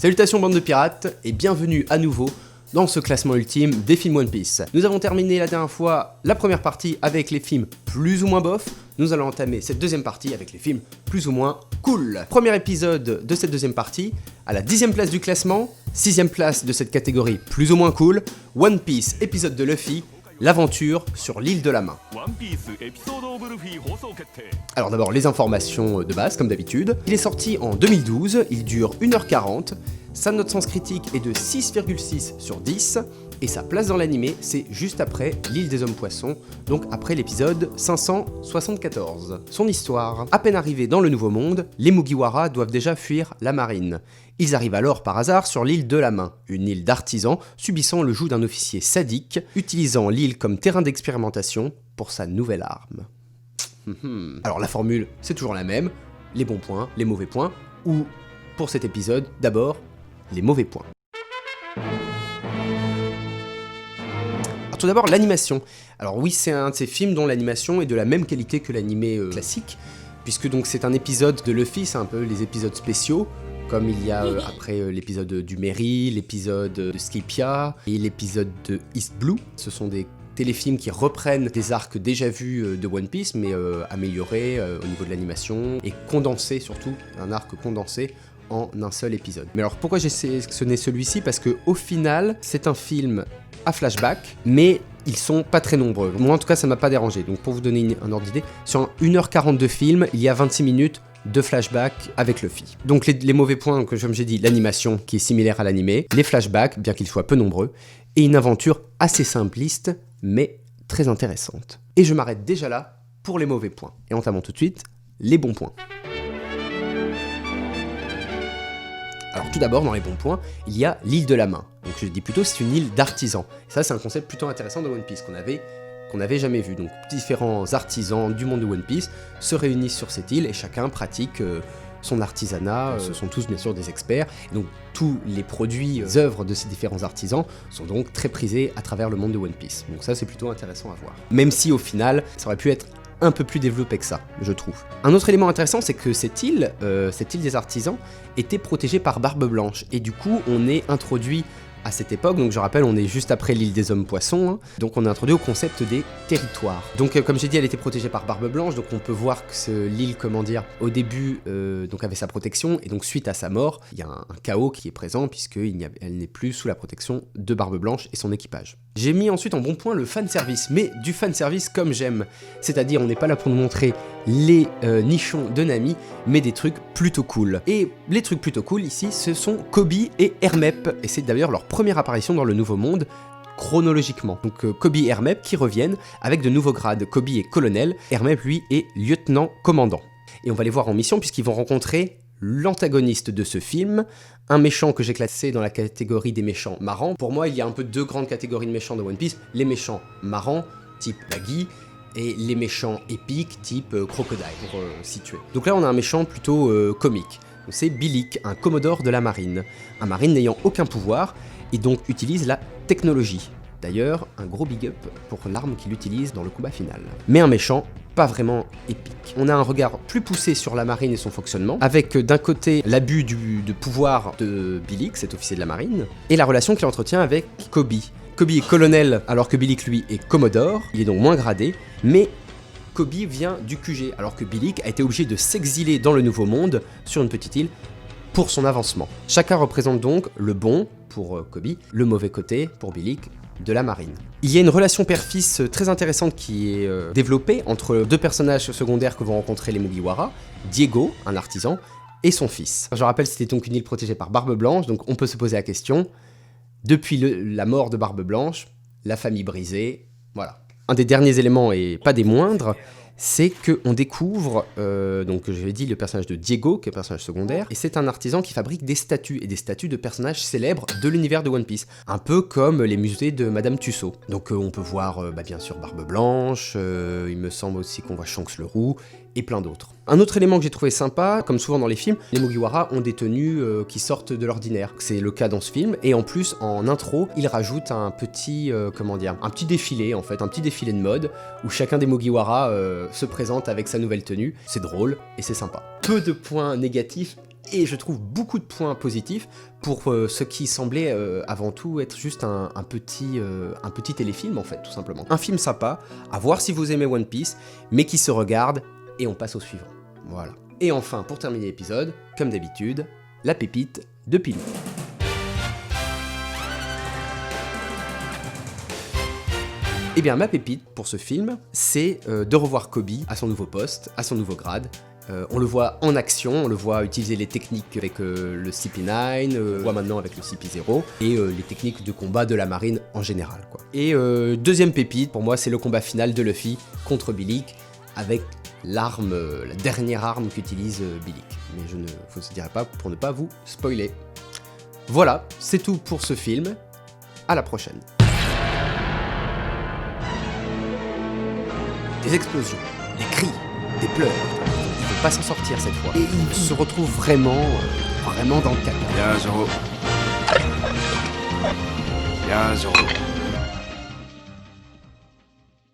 Salutations bande de pirates et bienvenue à nouveau dans ce classement ultime des films One Piece. Nous avons terminé la dernière fois la première partie avec les films plus ou moins bof. Nous allons entamer cette deuxième partie avec les films plus ou moins cool. Premier épisode de cette deuxième partie, à la 10e place du classement, 6e place de cette catégorie plus ou moins cool, One Piece épisode de Luffy, l'aventure sur l'île de la main. Alors d'abord les informations de base comme d'habitude. Il est sorti en 2012, il dure 1h40, sa note sens critique est de 6,6 sur 10 et sa place dans l'animé c'est juste après l'île des hommes poissons, donc après l'épisode 574. Son histoire. À peine arrivés dans le nouveau monde, les Mugiwara doivent déjà fuir la marine. Ils arrivent alors par hasard sur l'île de la main, une île d'artisans subissant le joug d'un officier sadique, utilisant l'île comme terrain d'expérimentation pour sa nouvelle arme. Alors la formule, c'est toujours la même, les bons points, les mauvais points, ou pour cet épisode, d'abord, les mauvais points. Alors tout d'abord, l'animation. Alors oui, c'est un de ces films dont l'animation est de la même qualité que l'animé classique, puisque donc c'est un épisode de Luffy, c'est un peu les épisodes spéciaux, comme il y a après l'épisode du Merry, l'épisode de Skypiea et l'épisode de East Blue. Ce sont des téléfilms qui reprennent des arcs déjà vus de One Piece, mais améliorés au niveau de l'animation et condensés surtout, un arc condensé en un seul épisode. Mais alors pourquoi j'ai sélectionné celui-ci? Parce que au final, c'est un film à flashback, mais ils sont pas très nombreux. Moi en tout cas, ça m'a pas dérangé. Donc pour vous donner un ordre d'idée, sur 1h40 de film, il y a 26 minutes de flashback avec Luffy. Donc les mauvais points, comme j'ai dit, l'animation qui est similaire à l'animé, les flashbacks, bien qu'ils soient peu nombreux, et une aventure assez simpliste, mais très intéressante. Et je m'arrête déjà là pour les mauvais points. Et entamons tout de suite les bons points. Alors tout d'abord, dans les bons points, il y a l'île de la main. Donc je dis plutôt c'est une île d'artisans. Et ça c'est un concept plutôt intéressant de One Piece qu'on n'avait jamais vu. Donc différents artisans du monde de One Piece se réunissent sur cette île et chacun pratique son artisanat. Ce sont tous bien sûr des experts. Et donc tous les produits, œuvres de ces différents artisans sont donc très prisés à travers le monde de One Piece. Donc ça c'est plutôt intéressant à voir. Même si au final ça aurait pu être un peu plus développé que ça, je trouve. Un autre élément intéressant, c'est que cette île des artisans, était protégée par Barbe Blanche. Et du coup, on est introduit à cette époque, donc je rappelle, on est juste après l'île des hommes poissons, donc on est introduit au concept des territoires. Donc comme j'ai dit, elle était protégée par Barbe Blanche, donc on peut voir que l'île, au début, donc avait sa protection, et donc suite à sa mort, il y a un chaos qui est présent, puisqu'elle n'est plus sous la protection de Barbe Blanche et son équipage. J'ai mis ensuite en bon point le fanservice, mais du fanservice comme j'aime, c'est-à-dire on n'est pas là pour nous montrer les nichons de Nami, mais des trucs plutôt cool. Et les trucs plutôt cool ici, ce sont Kobe et Hermep, et c'est d'ailleurs leur première apparition dans le Nouveau Monde, chronologiquement. Donc Kobe et Hermep qui reviennent avec de nouveaux grades. Kobe est colonel, Hermep lui est lieutenant-commandant. Et on va les voir en mission puisqu'ils vont rencontrer l'antagoniste de ce film, un méchant que j'ai classé dans la catégorie des méchants marrants. Pour moi, il y a un peu deux grandes catégories de méchants de One Piece, les méchants marrants, type Buggy, et les méchants épiques, type Crocodile, pour situer. Donc là, on a un méchant plutôt comique. C'est Bilic, un commodore de la marine. Un marine n'ayant aucun pouvoir, et donc utilise la technologie. D'ailleurs, un gros big up pour l'arme qu'il utilise dans le combat final. Mais un méchant pas vraiment épique. On a un regard plus poussé sur la marine et son fonctionnement, avec d'un côté l'abus de pouvoir de Bilic, cet officier de la marine, et la relation qu'il entretient avec Kobe. Kobe est colonel alors que Bilic lui est commodore, il est donc moins gradé, mais Kobe vient du QG alors que Bilic a été obligé de s'exiler dans le Nouveau Monde sur une petite île pour son avancement. Chacun représente donc le bon pour Kobe, le mauvais côté pour Bilic de la marine. Il y a une relation père-fils très intéressante qui est développée entre deux personnages secondaires que vont rencontrer les Mugiwara, Diego, un artisan, et son fils. Je rappelle, c'était donc une île protégée par Barbe Blanche, donc on peut se poser la question, depuis la mort de Barbe Blanche, la famille brisée, voilà. Un des derniers éléments, et pas des moindres, c'est qu'on découvre, donc je l'ai dit, le personnage de Diego, qui est un personnage secondaire, et c'est un artisan qui fabrique des statues, et des statues de personnages célèbres de l'univers de One Piece, un peu comme les musées de Madame Tussaud. Donc on peut voir, bien sûr, Barbe Blanche, il me semble aussi qu'on voit Shanks le Roux, et plein d'autres. Un autre élément que j'ai trouvé sympa, comme souvent dans les films, les Mugiwara ont des tenues qui sortent de l'ordinaire. C'est le cas dans ce film, et en plus, en intro, ils rajoutent un petit, un petit défilé en fait, un petit défilé de mode, où chacun des Mugiwara se présente avec sa nouvelle tenue. C'est drôle, et c'est sympa. Peu de points négatifs, et je trouve beaucoup de points positifs pour ce qui semblait avant tout être juste un petit téléfilm en fait, tout simplement. Un film sympa, à voir si vous aimez One Piece, mais qui se regarde, et on passe au suivant. Voilà. Et enfin, pour terminer l'épisode, comme d'habitude, la pépite de Pilou. Eh bien, ma pépite pour ce film, c'est de revoir Kobe à son nouveau poste, à son nouveau grade. On le voit en action, on le voit utiliser les techniques avec le CP9, on le voit maintenant avec le CP0, et les techniques de combat de la marine en général, quoi. Et deuxième pépite, pour moi, c'est le combat final de Luffy contre Billik, avec l'arme, la dernière arme qu'utilise Billik. Mais je ne vous dirai pas pour ne pas vous spoiler. Voilà, c'est tout pour ce film. À la prochaine. Des explosions, des cris, des pleurs. Il ne faut pas s'en sortir cette fois. Et il se retrouve vraiment dans le caca. Bien, Zoro. Bien, Zoro.